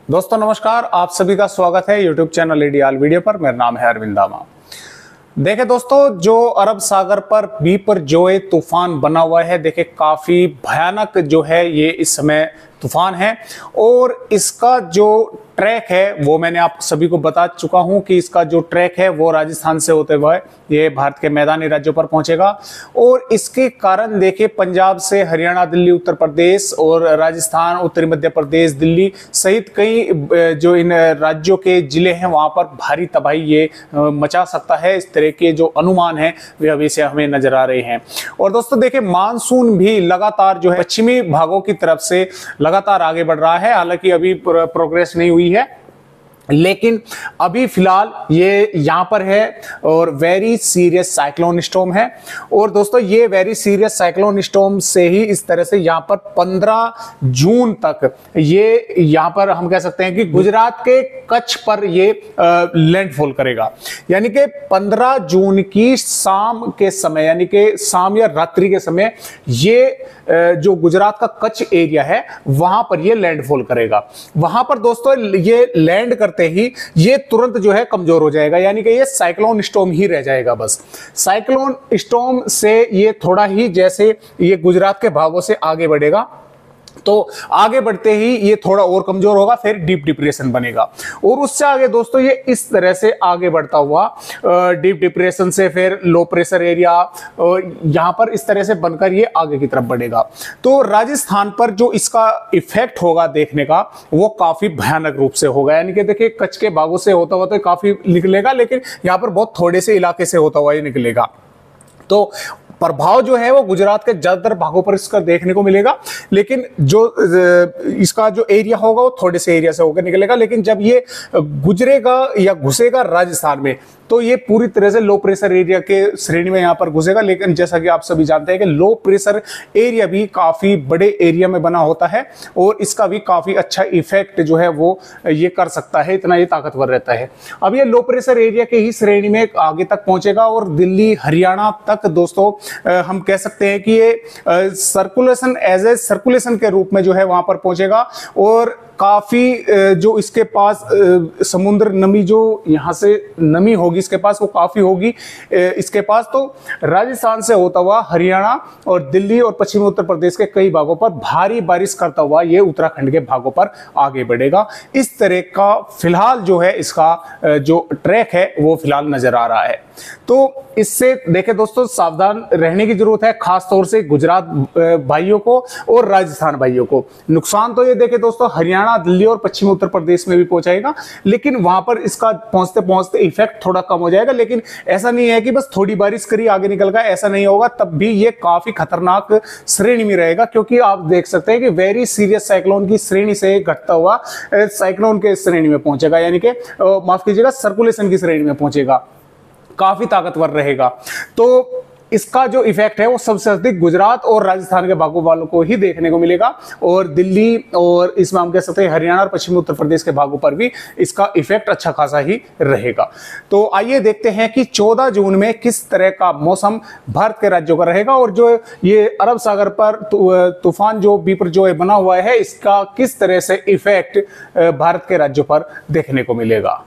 दोस्तों नमस्कार, आप सभी का स्वागत है यूट्यूब चैनल एडीआल वीडियो पर। मेरा नाम है अरविंद दामा। देखे दोस्तों, जो अरब सागर पर बिपरजॉय तूफान बना हुआ है, देखे काफी भयानक जो है ये इस समय तूफान है। और इसका जो ट्रैक है वो मैंने आप सभी को बता चुका हूं कि इसका जो ट्रैक है वो राजस्थान से होते हुए ये भारत के मैदानी राज्यों पर पहुंचेगा। और इसके कारण देखिए पंजाब से हरियाणा, दिल्ली, उत्तर प्रदेश और राजस्थान, उत्तरी मध्य प्रदेश, दिल्ली सहित कई जो इन राज्यों के जिले हैं वहां पर भारी तबाही ये मचा सकता है। इस तरह के जो अनुमान है वे अभी से हमें नजर आ रहे हैं। और दोस्तों देखिए, मानसून भी लगातार जो है पश्चिमी भागों की तरफ से लगातार आगे बढ़ रहा है। हालांकि अभी प्रोग्रेस नहीं हुई है, लेकिन अभी फिलहाल ये यहां पर है और वेरी सीरियस साइक्लोन स्टॉर्म है। और दोस्तों ये वेरी सीरियस साइक्लोन स्टॉर्म से ही इस तरह से यहां पर 15 जून तक ये यहां पर हम कह सकते हैं कि गुजरात के कच्छ पर ये लैंडफॉल करेगा। यानी कि 15 जून की शाम के समय, यानी कि शाम या रात्रि के समय ये जो गुजरात का कच्छ एरिया है वहां पर ये लैंडफॉल करेगा। वहां पर दोस्तों ये लैंड करते ही ये तुरंत जो है कमजोर हो जाएगा, यानी कि ये साइक्लोन स्टॉर्म ही रह जाएगा। बस साइक्लोन स्टॉर्म से ये थोड़ा ही जैसे ये गुजरात के भागों से आगे बढ़ेगा, तो आगे बढ़ते ही ये थोड़ा और कमजोर होगा, फिर डीप डिप्रेशन बनेगा। और उससे आगे दोस्तों ये इस तरह से आगे बढ़ता हुआ डीप डिप्रेशन से फिर लो प्रेशर एरिया यहां पर इस तरह से बनकर ये आगे की तरफ बढ़ेगा। तो राजस्थान पर जो इसका इफेक्ट होगा देखने का वो काफी भयानक रूप से होगा। यानी कि देखिए कच्छ के भागों से होता हुआ तो काफी निकलेगा, लेकिन यहां पर बहुत थोड़े से इलाके से होता हुआ ये निकलेगा। तो प्रभाव जो है वो गुजरात के ज्यादातर भागों पर इसका देखने को मिलेगा, लेकिन जो इसका जो एरिया होगा वो थोड़े से एरिया से होकर निकलेगा। लेकिन जब ये गुजरेगा या घुसेगा राजस्थान में तो ये पूरी तरह से लो प्रेशर एरिया के श्रेणी में यहां पर घुसेगा। लेकिन जैसा कि आप सभी जानते हैं कि लो प्रेशर एरिया भी काफी बड़े एरिया में बना होता है और इसका भी काफी अच्छा इफेक्ट जो है वो ये कर सकता है, इतना ये ताकतवर रहता है। अब ये लो प्रेशर एरिया के ही श्रेणी में आगे तक पहुंचेगा और दिल्ली, हरियाणा तक दोस्तों हम कह सकते हैं कि ये सर्कुलेशन एज ए सर्कुलेशन के रूप में जो है वहां पर पहुंचेगा। और काफी जो इसके पास समुद्र नमी जो यहां से नमी होगी इसके पास वो काफी होगी इसके पास। तो राजस्थान से होता हुआ हरियाणा और दिल्ली और पश्चिमी उत्तर प्रदेश के कई भागों पर भारी बारिश करता हुआ ये उत्तराखंड के भागों पर आगे बढ़ेगा। इस तरह का फिलहाल जो है इसका जो ट्रैक है वो फिलहाल नजर आ रहा है। तो इससे देखें दोस्तों, सावधान रहने की जरूरत है, खासतौर से गुजरात भाइयों को और राजस्थान भाइयों को। नुकसान तो ये देखें दोस्तों हरियाणा, दिल्ली और पश्चिमी उत्तर प्रदेश में भी पहुंचाएगा, लेकिन वहां पर इसका पहुंचते पहुंचते इफेक्ट थोड़ा कम हो जाएगा। लेकिन ऐसा नहीं है कि बस थोड़ी बारिश करी आगे निकल गया, ऐसा नहीं होगा। तब भी ये काफी खतरनाक श्रेणी में रहेगा, क्योंकि आप देख सकते हैं कि वेरी सीरियस साइक्लोन की श्रेणी से घटता हुआ साइक्लोन के श्रेणी में पहुंचेगा, यानी कि माफ कीजिएगा सर्कुलेशन की श्रेणी में पहुंचेगा, काफी ताकतवर रहेगा। तो इसका जो इफेक्ट है वो सबसे अधिक गुजरात और राजस्थान के भागों वालों को ही देखने को मिलेगा और दिल्ली और इसमें हम कह सकते हैं हरियाणा और पश्चिमी उत्तर प्रदेश के भागों पर भी इसका इफेक्ट अच्छा खासा ही रहेगा। तो आइए देखते हैं कि 14 जून में किस तरह का मौसम भारत के राज्यों का रहेगा और जो ये अरब सागर पर तूफान जो बिपरजॉय बना हुआ है इसका किस तरह से इफेक्ट भारत के राज्यों पर देखने को मिलेगा।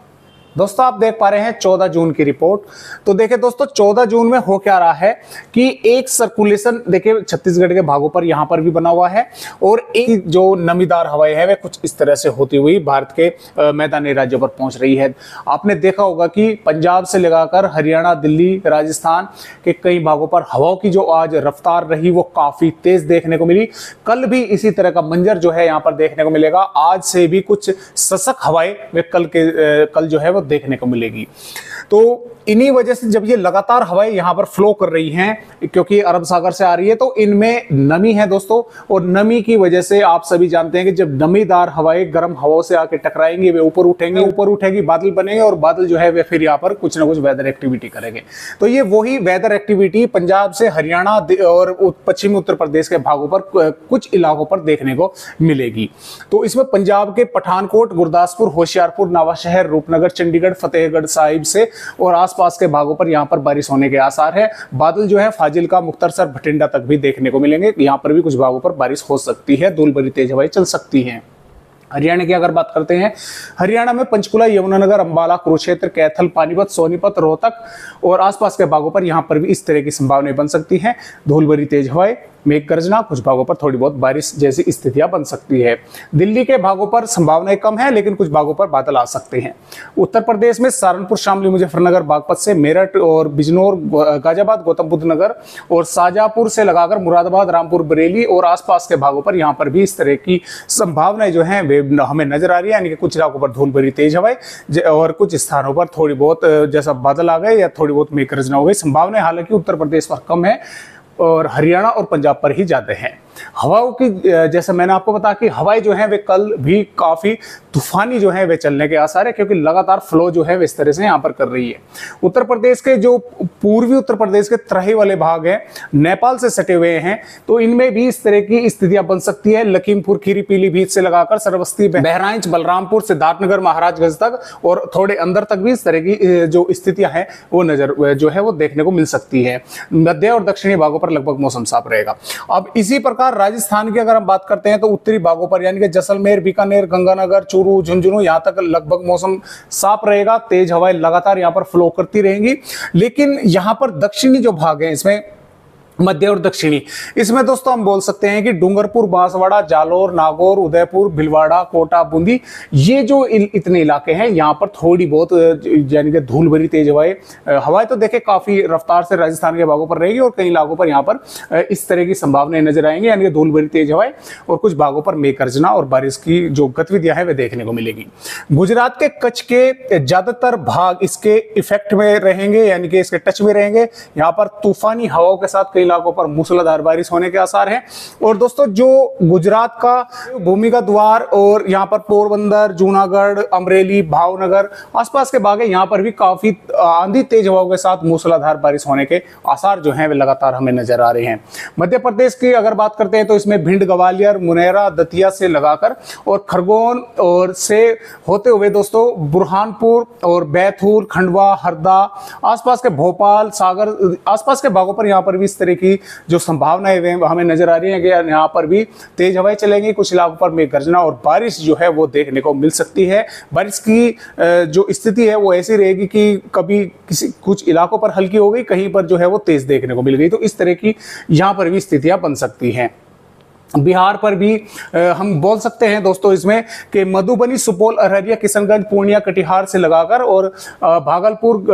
दोस्तों आप देख पा रहे हैं 14 जून की रिपोर्ट। तो देखिए दोस्तों 14 जून में हो क्या रहा है कि एक सर्कुलेशन देखिए छत्तीसगढ़ के भागों पर यहां पर भी बना हुआ है और एक जो नमीदार हवाएं है वे कुछ इस तरह से होती हुई भारत के मैदानी राज्यों पर पहुंच रही है। आपने देखा होगा कि पंजाब से लगाकर हरियाणा, दिल्ली, राजस्थान के कई भागों पर हवाओं की जो आज रफ्तार रही वो काफी तेज देखने को मिली। कल भी इसी तरह का मंजर जो है यहाँ पर देखने को मिलेगा। आज से भी कुछ सशक हवाएं वे कल जो है वो देखने को मिलेगी। तो इन्हीं वजह से जब ये लगातार हवाएं यहां पर फ्लो कर रही हैं, क्योंकि अरब सागर से आ रही है, तो इनमें नमी है दोस्तों। और नमी की वजह से आप सभी जानते हैं कि जब नमीदार हवाएं गर्म हवाओं से आके टकराएंगी वे ऊपर उठेंगे, ऊपर उठेगी बादल बनेंगे और बादल जो है वे फिर यहाँ पर कुछ ना कुछ वेदर एक्टिविटी करेंगे। तो ये वही वेदर एक्टिविटी पंजाब से हरियाणा और पश्चिमी उत्तर प्रदेश के भागों पर कुछ इलाकों पर देखने को मिलेगी। तो इसमें पंजाब के पठानकोट, गुरदासपुर, होशियारपुर, नवाशहर, रूपनगर, चंडीगढ़, फतेहगढ़ साहिब से और आसपास के भागों पर यहां पर बारिश होने के आसार है। बादल जो है फाजिल्का, मुक्तसर, भटिंडा तक भी देखने को मिलेंगे। यहां पर भी कुछ भागों पर बारिश हो सकती है, धूल भरी तेज हवाएं चल सकती हैं। हरियाणा की अगर बात करते हैं, हरियाणा में पंचकुला, यमुनानगर, अंबाला, कुरुक्षेत्र, कैथल, पानीपत, सोनीपत, रोहतक और आसपास के भागों पर यहां पर भी इस तरह की संभावनाएं बन सकती हैं। धूल भरी तेज हवाएं, मेघ गर्जना, कुछ भागों पर थोड़ी बहुत बारिश जैसी स्थितियां बन सकती है। दिल्ली के भागों पर संभावनाएं कम है, लेकिन कुछ भागों पर बादल आ सकते हैं। उत्तर प्रदेश में सहारनपुर, शामली, मुजफ्फरनगर, बागपत से मेरठ और बिजनौर, गाजियाबाद, गौतम बुद्ध नगर और शाहजहांपुर से लगाकर मुरादाबाद, रामपुर, बरेली और आसपास के भागों पर यहां पर भी इस तरह की संभावनाएं जो है वे हमें नजर आ रही है। यानी कि कुछ इलाकों पर धूल भरी तेज हवाएं और कुछ स्थानों पर थोड़ी बहुत जैसा बादल आ गए या थोड़ी बहुत मेघ गर्जना हो गई। संभावनाएं हालांकि उत्तर प्रदेश पर कम है और हरियाणा और पंजाब पर ही ज्यादा है। हवाओं की जैसे मैंने आपको बताया कि हवाएं जो हैं वे कल भी काफी तूफानी जो है वे चलने के आसार है, क्योंकि लगातार फ्लो जो है वे इस तरह से यहाँ पर कर रही है। उत्तर प्रदेश के जो पूर्वी उत्तर प्रदेश के तराई वाले भाग हैं, नेपाल से सटे हुए हैं, तो इनमें भी इस तरह की स्थितियां बन सकती है। लखीमपुर खीरी, पीलीभीत से लगाकर श्रावस्ती, बहराइच, बलरामपुर, सिद्धार्थनगर, महाराजगंज तक और थोड़े अंदर तक भी इस तरह की जो स्थितियां हैं वो नजर जो है वो देखने को मिल सकती है। मध्य और दक्षिणी भागों पर लगभग मौसम साफ रहेगा। अब इसी प्रकार राजस्थान की अगर हम बात करते हैं तो उत्तरी भागों पर यानी कि जैसलमेर, बीकानेर, गंगानगर, चूरू, झुंझुनू यहां तक लगभग मौसम साफ रहेगा। तेज हवाएं लगातार यहां पर फ्लो करती रहेंगी। लेकिन यहां पर दक्षिणी जो भाग है, इसमें मध्य और दक्षिणी, इसमें दोस्तों हम बोल सकते हैं कि डूंगरपुर, बांसवाड़ा, जालोर, नागौर, उदयपुर, भिलवाड़ा, कोटा, बूंदी, ये जो इतने इलाके हैं यहाँ पर थोड़ी बहुत यानी कि धूल भरी तेज हवाएं तो देखे काफी रफ्तार से राजस्थान के भागों पर रहेगी और कई इलाकों पर यहाँ पर इस तरह की संभावनाएं नजर आएंगी। यानी कि धूल भरी तेज हवाएं और कुछ भागों पर मेघ गर्जना और बारिश की जो गतिविधियां हैं वे देखने को मिलेगी। गुजरात के कच्छ के ज्यादातर भाग इसके इफेक्ट में रहेंगे, यानी कि इसके टच में रहेंगे। यहाँ पर तूफानी हवाओं के साथ इलाकों पर मूसलाधार बारिश होने के आसार हैं। और दोस्तों जो गुजरात का भूमिगत द्वार और यहां पर पोरबंदर, जूनागढ़, अमरेली, भावनगर आसपास के भाग है, यहां पर भी काफी आंधी तेज हवाओं के साथ मूसलाधार बारिश होने के आसार जो हैं वे लगातार हमें नजर आ रहे हैं। मध्य प्रदेश की अगर बात करते हैं तो इसमें भिंड, ग्वालियर, मुनेरा, दतिया से लगाकर और खरगोन और से होते हुए दोस्तों बुरहानपुर और बैतूल, खंडवा, हरदा, आसपास के भोपाल, सागर आसपास के भागों पर यहां पर भी इस तरह की जो संभावनाएं हमें नजर आ रही है कि यहाँ पर भी तेज हवाएं चलेंगी। कुछ इलाकों पर मेघ गर्जना और बारिश जो है वो देखने को मिल सकती है। बारिश की जो स्थिति है वो ऐसी रहेगी कि कभी कुछ इलाकों पर हल्की हो गई, कहीं पर जो है वो तेज देखने को मिल गई। तो इस तरह की यहाँ पर भी स्थितियां बन सकती हैं। बिहार पर भी हम बोल सकते हैं दोस्तों इसमें कि मधुबनी, सुपौल, अररिया, किशनगंज, पूर्णिया, कटिहार से लगाकर और भागलपुर,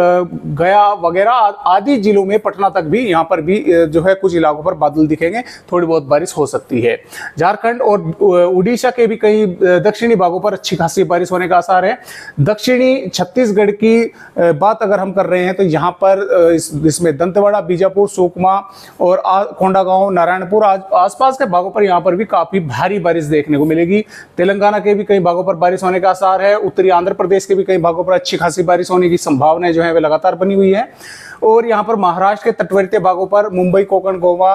गया वगैरह आदि जिलों में, पटना तक भी यहाँ पर भी जो है कुछ इलाकों पर बादल दिखेंगे, थोड़ी बहुत बारिश हो सकती है। झारखंड और उड़ीसा के भी कई दक्षिणी भागों पर अच्छी खासी बारिश होने का आसार है। दक्षिणी छत्तीसगढ़ की बात अगर हम कर रहे हैं तो यहाँ पर इसमें दंतेवाड़ा, बीजापुर, सुकमा और कोंडागांव, नारायणपुर आसपास के भागों पर यहाँ पर भी काफी भारी बारिश देखने को मिलेगी। तेलंगाना के भी कई भागों पर बारिश होने का आसार है। उत्तरी आंध्र प्रदेश के भी कई भागों पर अच्छी खासी बारिश होने की संभावनाएं जो है वे लगातार बनी हुई है। और यहाँ पर महाराष्ट्र के तटवर्ती भागों पर मुंबई, कोंकण, गोवा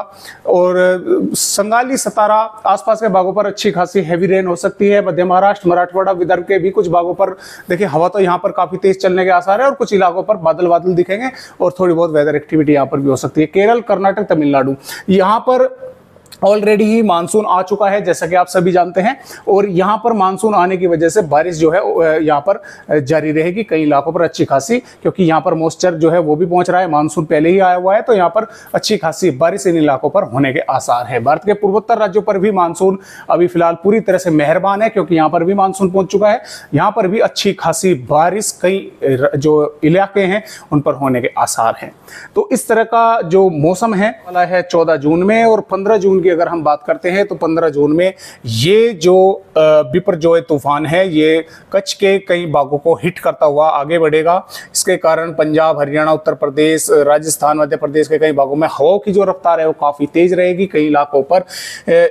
और संगाली, सतारा आसपास के भागों पर अच्छी खासी हैवी रेन हो सकती है। मध्य महाराष्ट्र, मराठवाड़ा, विदर्भ के भी कुछ भागों पर देखिए हवा तो यहाँ पर काफी तेज चलने के आसार है और कुछ इलाकों पर बादल बादल दिखेंगे और थोड़ी बहुत वेदर एक्टिविटी यहाँ पर भी हो सकती है। केरल, कर्नाटक, तमिलनाडु यहाँ पर ऑलरेडी ही मानसून आ चुका है जैसा कि आप सभी जानते हैं और यहाँ पर मानसून आने की वजह से बारिश जो है यहाँ पर जारी रहेगी कई इलाकों पर अच्छी खासी, क्योंकि यहाँ पर मॉइस्चर जो है वो भी पहुंच रहा है, मानसून पहले ही आया हुआ है, तो यहाँ पर अच्छी खासी बारिश इन इलाकों पर होने के आसार है। भारत के पूर्वोत्तर राज्यों पर भी मानसून अभी फिलहाल पूरी तरह से मेहरबान है, क्योंकि यहाँ पर भी मानसून पहुंच चुका है। यहाँ पर भी अच्छी खासी बारिश कई जो इलाके हैं उन पर होने के आसार हैं। तो इस तरह का जो मौसम है वाला है 14 जून में। और 15 जून की अगर हम बात करते हैं तो 15 जून में ये जो बिपरजॉय तूफान है ये कच्छ के कई भागों को हिट करता हुआ आगे बढ़ेगा। इसके कारण पंजाब, हरियाणा, उत्तर प्रदेश, राजस्थान, मध्य प्रदेश के कई भागों में हवाओं की जो रफ्तार है वो काफी तेज रहेगी। कई इलाकों पर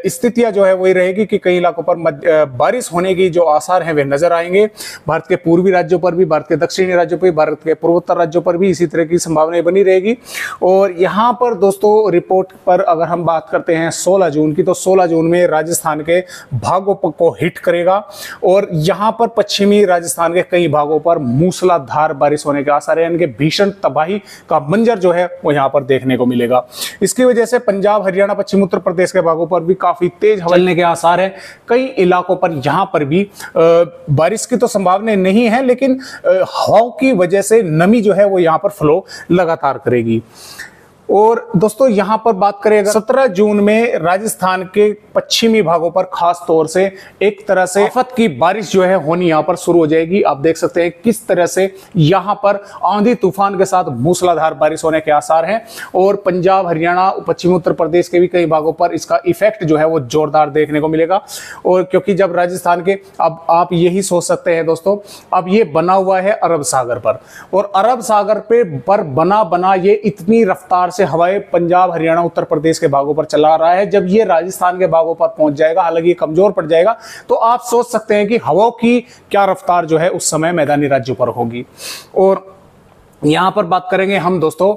स्थितियां जो है वही रहेगी कि कई इलाकों पर बारिश होने की जो आसार हैं वे नजर आएंगे। भारत के पूर्वी राज्यों पर भी, भारत के दक्षिणी राज्यों पर भी, भारत के पूर्वोत्तर राज्यों पर भी इसी तरह की संभावनाएं बनी रहेगी। और यहाँ पर दोस्तों रिपोर्ट पर अगर हम बात करते हैं 100 16 जून की, तो 16 जून में राजस्थान के भागों को हिट करेगा और यहां पर पश्चिमी राजस्थान के कई भागों पर मूसलाधार बारिश होने के आसार है, यानी कि भीषण तबाही का मंजर जो है वो यहां पर देखने को मिलेगा। इसकी वजह से पंजाब, हरियाणा, पश्चिम उत्तर प्रदेश के भागों पर भी काफी तेज हवा चलने के आसार है। कई इलाकों पर यहां पर भी बारिश की तो संभावना नहीं है, लेकिन हवा की वजह से नमी जो है वो यहां पर फ्लो लगातार करेगी। और दोस्तों यहां पर बात करें 17 जून में राजस्थान के पश्चिमी भागों पर खास तौर से एक तरह से आफत की बारिश जो है होनी यहां पर शुरू हो जाएगी। आप देख सकते हैं किस तरह से यहां पर आंधी तूफान के साथ मूसलाधार बारिश होने के आसार हैं और पंजाब, हरियाणा, पश्चिमी उत्तर प्रदेश के भी कई भागों पर इसका इफेक्ट जो है वो जोरदार देखने को मिलेगा। और क्योंकि जब राजस्थान के, अब आप यही सोच सकते हैं दोस्तों, अब ये बना हुआ है अरब सागर पर, और अरब सागर पर बना ये इतनी रफ्तार से हवाएं पंजाब, हरियाणा, उत्तर प्रदेश के भागों पर चला रहा है। जब ये राजस्थान के भागों पर पहुंच जाएगा, हालांकि ये कमजोर पड़ जाएगा, तो आप सोच सकते हैं कि हवाओं की क्या रफ्तार जो है उस समय मैदानी राज्यों पर होगी। और यहां पर बात करेंगे हम दोस्तों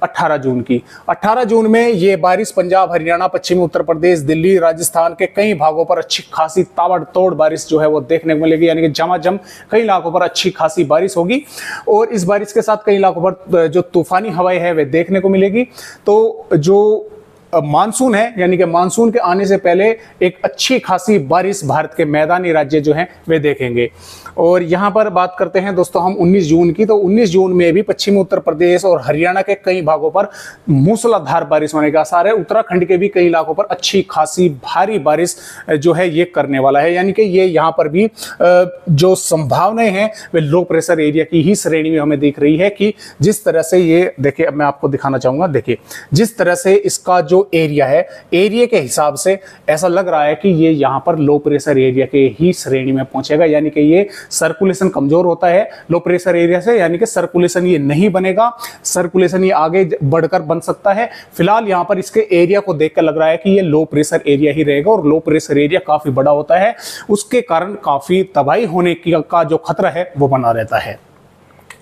18 जून की। 18 जून में ये बारिश पंजाब, हरियाणा, पश्चिमी उत्तर प्रदेश, दिल्ली, राजस्थान के कई भागों पर अच्छी खासी ताबड़तोड़ बारिश जो है वो देखने को मिलेगी, यानी कि झमाझम कई इलाकों पर अच्छी खासी बारिश होगी। और इस बारिश के साथ कई इलाकों पर जो तूफानी हवाएं है वे देखने को मिलेगी। तो जो मानसून है, यानी कि मानसून के आने से पहले एक अच्छी खासी बारिश भारत के मैदानी राज्य जो हैं वे देखेंगे। और यहां पर बात करते हैं दोस्तों हम 19 जून की, तो 19 जून में भी पश्चिमी उत्तर प्रदेश और हरियाणा के कई भागों पर मूसलाधार बारिश होने का आसार है। उत्तराखंड के भी कई इलाकों पर अच्छी खासी भारी बारिश जो है ये करने वाला है, यानी कि ये यहाँ पर भी जो संभावनाएं हैं वे लो प्रेशर एरिया की ही श्रेणी में हमें दिख रही है। कि जिस तरह से ये देखिए, मैं आपको दिखाना चाहूंगा, देखिए जिस तरह से इसका जो एरिया है, एरिया के हिसाब से ऐसा लग रहा है कि ये यहां पर लो प्रेशर एरिया के ही श्रेणी में पहुंचेगा, यानी कि ये सर्कुलेशन कमजोर होता है लो प्रेशर एरिया से, यानी कि सर्कुलेशन ये नहीं बनेगा, सर्कुलेशन ये आगे बढ़कर बन सकता है। फिलहाल यहां पर इसके एरिया को देखकर लग रहा है कि ये लो प्रेशर एरिया ही रहेगा, और लो प्रेशर एरिया काफी बड़ा होता है, उसके कारण काफी तबाही होने का जो खतरा है वो बना रहता है।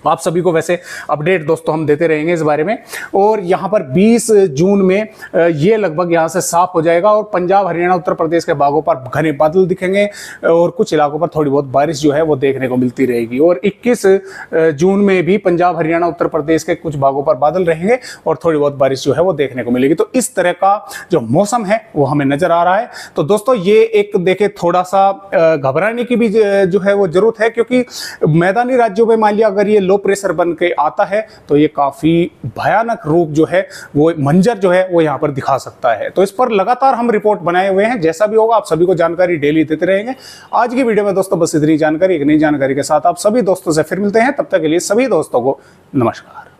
आप सभी को वैसे अपडेट दोस्तों हम देते रहेंगे इस बारे में। और यहाँ पर 20 जून में ये लगभग यहाँ से साफ हो जाएगा और पंजाब, हरियाणा, उत्तर प्रदेश के भागों पर घने बादल दिखेंगे और कुछ इलाकों पर थोड़ी बहुत बारिश जो है वो देखने को मिलती रहेगी। और 21 जून में भी पंजाब, हरियाणा, उत्तर प्रदेश के कुछ भागों पर बादल रहेंगे और थोड़ी बहुत बारिश जो है वो देखने को मिलेगी। तो इस तरह का जो मौसम है वो हमें नजर आ रहा है। तो दोस्तों ये एक देखे थोड़ा सा घबराने की भी जो है वो जरूरत है, क्योंकि मैदानी राज्यों में मान लिया अगर ये लो प्रेशर बन के आता है तो ये काफी भयानक रूप जो है वो मंजर जो है वो यहां पर दिखा सकता है। तो इस पर लगातार हम रिपोर्ट बनाए हुए हैं, जैसा भी होगा आप सभी को जानकारी डेली देते रहेंगे। आज की वीडियो में दोस्तों बस इतनी जानकारी, एक नई जानकारी के साथ आप सभी दोस्तों से फिर मिलते हैं। तब तक के लिए सभी दोस्तों को नमस्कार।